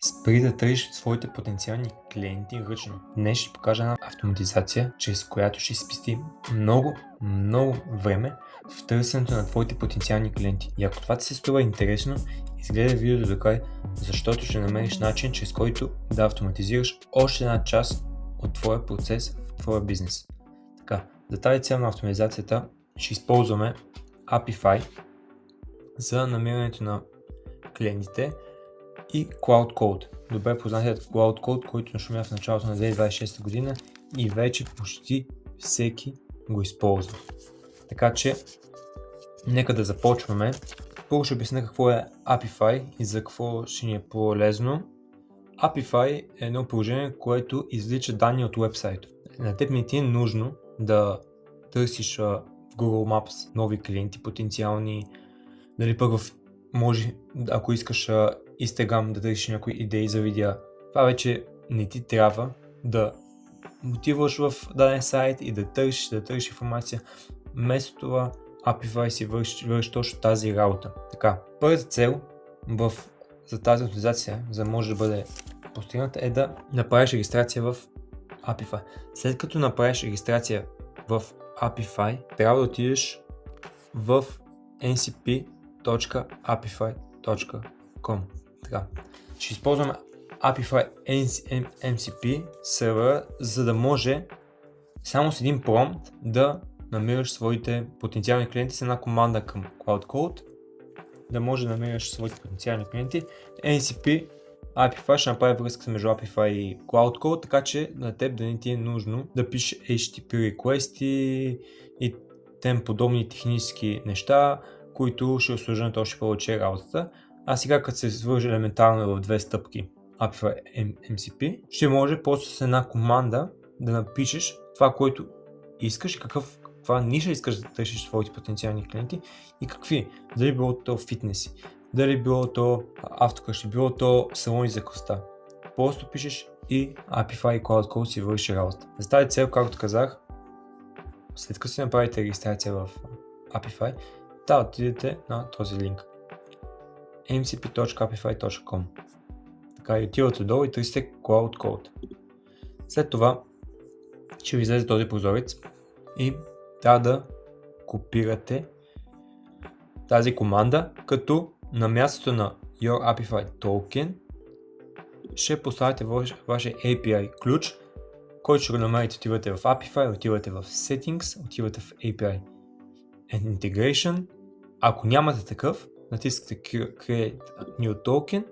Спри да търсиш своите потенциални клиенти ръчно. Днес ще покажа една автоматизация, чрез която ще спести много време в търсенето на твоите потенциални клиенти. И ако това ти се струва интересно, изгледай видеото до край, защото ще намериш начин, чрез който да автоматизираш още една част от твоя процес в твоя бизнес. Така, за тази цел на автоматизацията ще използваме Apify за намирането на клиентите и Cloud Code. Добре познатият Cloud Code, който нашумя в началото на 2026 година и вече почти всеки го използва. Така че, нека да започваме. Първо ще обясня какво е Apify и за какво ще ни е полезно. Apify е едно приложение, което извлича данни от уебсайта. На теб не ти е нужно да търсиш в Google Maps нови клиенти, потенциални, дали пък може, ако искаш Instagram да търсиш някои идеи за видеа. Това вече не ти трябва да отиваш в даден сайт и да търсиш информация. Вместо това Apify си върши точно тази работа. Така, първата цел за тази автоматизация, за да може да бъде постигната, е да направиш регистрация в Apify. След като направиш регистрация в Apify, трябва да отидеш в ncp.apify.com. Така, ще използваме Apify MCP сервера, за да може само с един промпт да намираш своите потенциални клиенти с една команда към Cloud Code, да може да намираш своите потенциални клиенти. NCP Apify ще направи връзка между Apify и Cloud Code, така че на теб да не ти е нужно да пишеш HTTP request и тем подобни технически неща, които ще усложнят още повече работата. А сега, като се свържи елементарно в две стъпки Apify MCP, ще може просто с една команда да напишеш това, което искаш и каква ниша искаш да търсиш своите потенциални клиенти и какви. Дали било то фитнеси, дали било то автокъщи, било то салони за коста. Просто пишеш и Apify и Cloud Code си върши работа. За тази цел, както казах, след като си направите регистрация в Apify, да отидете на този линк mcp.apify.com. Така и отивате долу и търсите Cloud Code. След това ще ви излезе този прозорец и трябва да копирате тази команда, като на мястото на Your Apify Token ще поставите вашия API ключ, който ще го намерите. Отивате в Apify, отивате в Settings, отивате в API and Integration. Ако нямате такъв, натискате Create New Token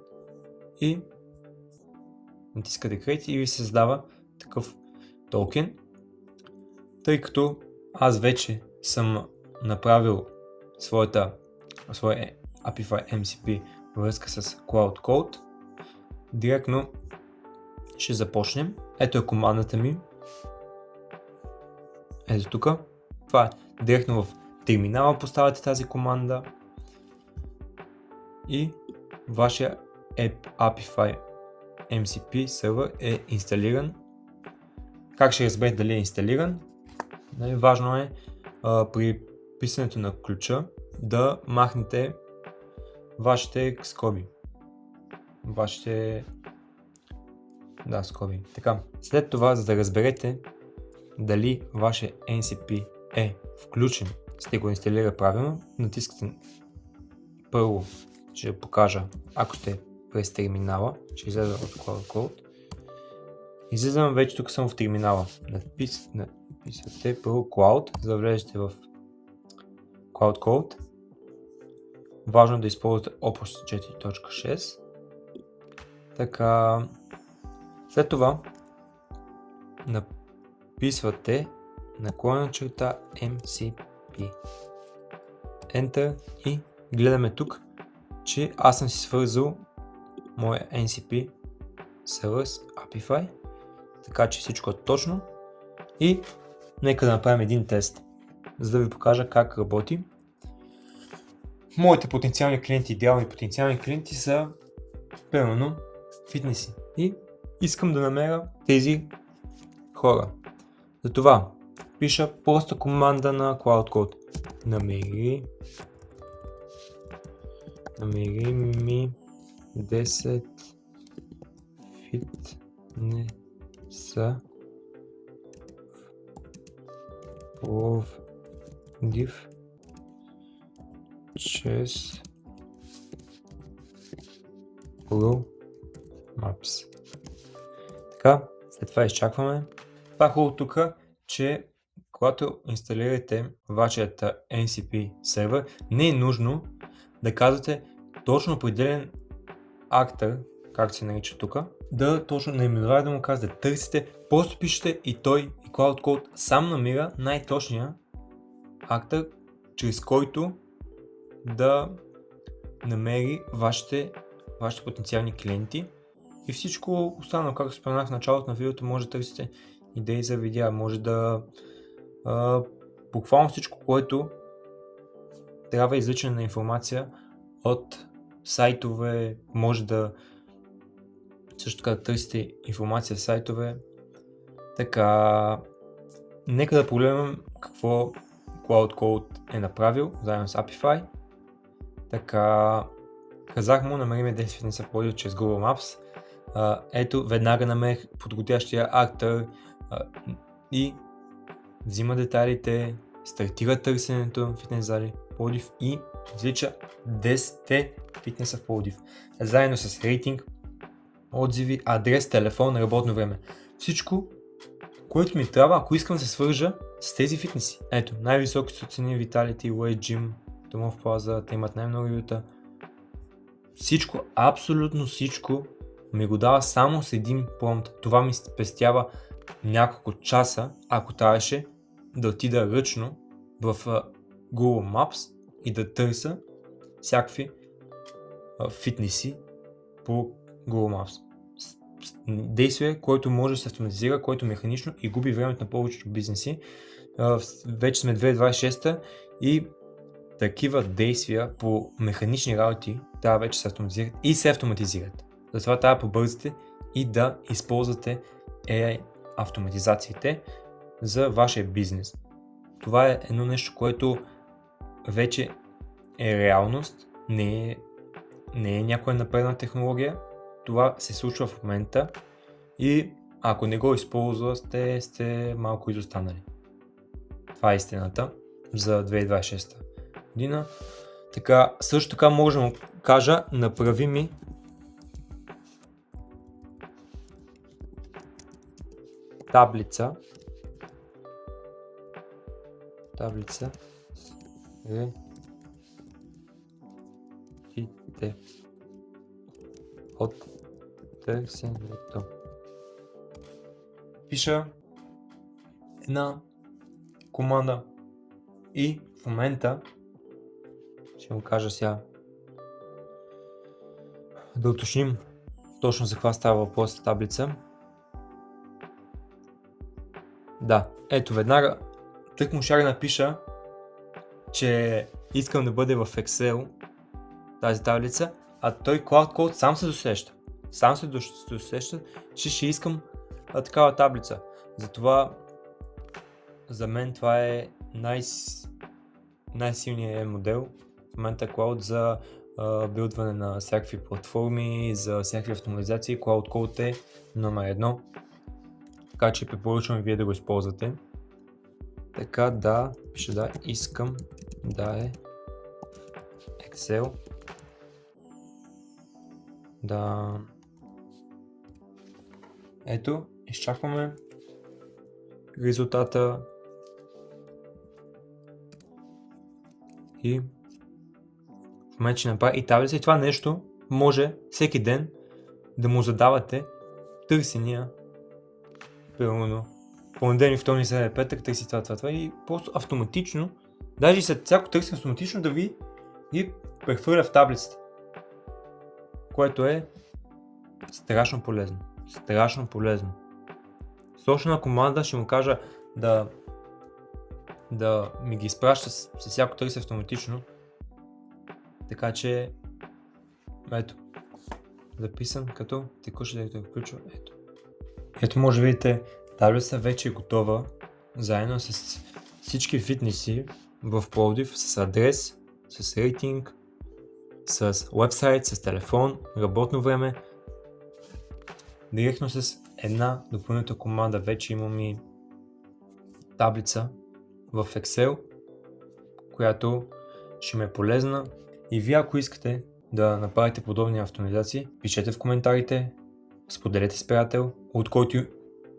и натискате Create и ви се създава такъв токен. Тъй като аз вече съм направил своя Apify MCP връзка с Cloud Code, директно ще започнем. Ето е командата ми. Ето тук. Това е директно в терминала поставяте тази команда и вашия Apify MCP сервер е инсталиран. Как ще разберете дали е инсталиран? Важно е при писането на ключа да махнете вашите скоби. Скоби. Така. След това, за да разберете дали вашия NCP е включен, сте го инсталира правилно, натискате първо, ще покажа, ако сте през терминала, ще излезе от Cloud Code. Излизам вече, тук съм в терминала. Написате първо Cloud, за да влезете в Cloud Code. Важно да използвате Opus 4.6. Така, след това написвате / MCP. Enter и гледаме тук, че аз съм си свързал моя NCP сервер с Apify, така че всичко е точно. И нека да направим един тест, за да ви покажа как работи. Моите потенциални клиенти, идеални потенциални клиенти са примерно фитнеси и искам да намеря тези хора. Затова пиша просто команда на Cloud Code. Намери ми 10 фитнеса Пловдив чрез Google Maps. Така, след това изчакваме. Това е хубаво тук, че когато инсталирате вашият NCP сервер, не е нужно да казвате точно определен актър, както се нарича тук, да точно наименование да му казвате, търсите, просто пишете и той и Cloud Code сам намира най-точния актър, чрез който да намери вашите потенциални клиенти и всичко останало, както споменах в началото на видеото, може да търсите идеи за видеа, може да буквално всичко, което трябва извличане на информация от сайтове, може да също така да търсите информация в сайтове. Така, нека да погледнем какво Cloud Code е направил заедно с Apify. Така, казах му, намерим 10 фитнеса Пловдив чрез Google Maps. Ето, веднага намерих подходящия актър и взима детайлите, стартира търсенето в фитнес зали Пловдив и извлича 10 фитнеса в Пловдив. Заедно с рейтинг, отзиви, адрес, телефон, работно време. Всичко, което ми трябва, ако искам да се свържа с тези фитнеси. Ето, най-високи са цени Vitality, Weight Gym, Домов Плаза, те имат най-много юта. Всичко, абсолютно всичко ми го дава само с един промпт. Това ми спестява няколко часа, ако трябваше да отида ръчно в Google Maps и да търся всякакви фитнеси по Google Maps. Действие, което може да се автоматизира, което механично и губи времето на повечето бизнеси. Вече сме 2026 и такива действия по механични работи трябва вече се автоматизират и се автоматизират. Затова трябва да побързате и да използвате AI автоматизациите за вашия бизнес. Това е едно нещо, което вече е реалност, не е някоя напредна технология. Това се случва в момента и ако не го използвате, сте малко изостанали. Това е истината за 2026 година. Така, също така можем да кажа, направи ми таблица реките от търсенето. Пиша една команда и в момента ще му кажа сега да уточним точно за каква става въпрос таблица. Да, ето веднага тъкмо ще напиша, че искам да бъде в Excel тази таблица, а той Cloud Code сам се досеща, че ще искам такава таблица. Затова за мен това е най-силният модел в момента Cloud за билдване на всякакви платформи, за всякакви автоматизации. Cloud Code е номер 1, така че препоръчвам вие да го използвате. Така да, пише да, искам да е Excel. Да. Ето, изчакваме резултата и в момента ще направя и таблица и това нещо може всеки ден да му задавате търсения, примерно понеделник, вторник, сряда, петък, търси това и просто автоматично, даже и след всяко търсене автоматично да ви ги прехвърля в таблицата, което е страшно полезно. Точно на команда ще му кажа да ми ги изпраща с всяко търси автоматично, така че ето, записан като текущ директор включва ето може да видите, таблицата вече е готова заедно с всички фитнеси в Пловдив, с адрес, с рейтинг, с уебсайт, с телефон, работно време, Директно с една допълнителна команда вече имам и таблица в Excel, която ще ме е полезна. И вие, ако искате да направите подобни автоматизации, пишете в коментарите, споделете с приятел, от който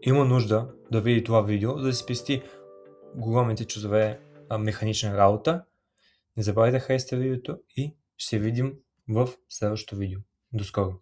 има нужда да види това видео, за да спести големите часове механична работа. Не забравяйте да харесате видеото и ще се видим в следващото видео. До скоро!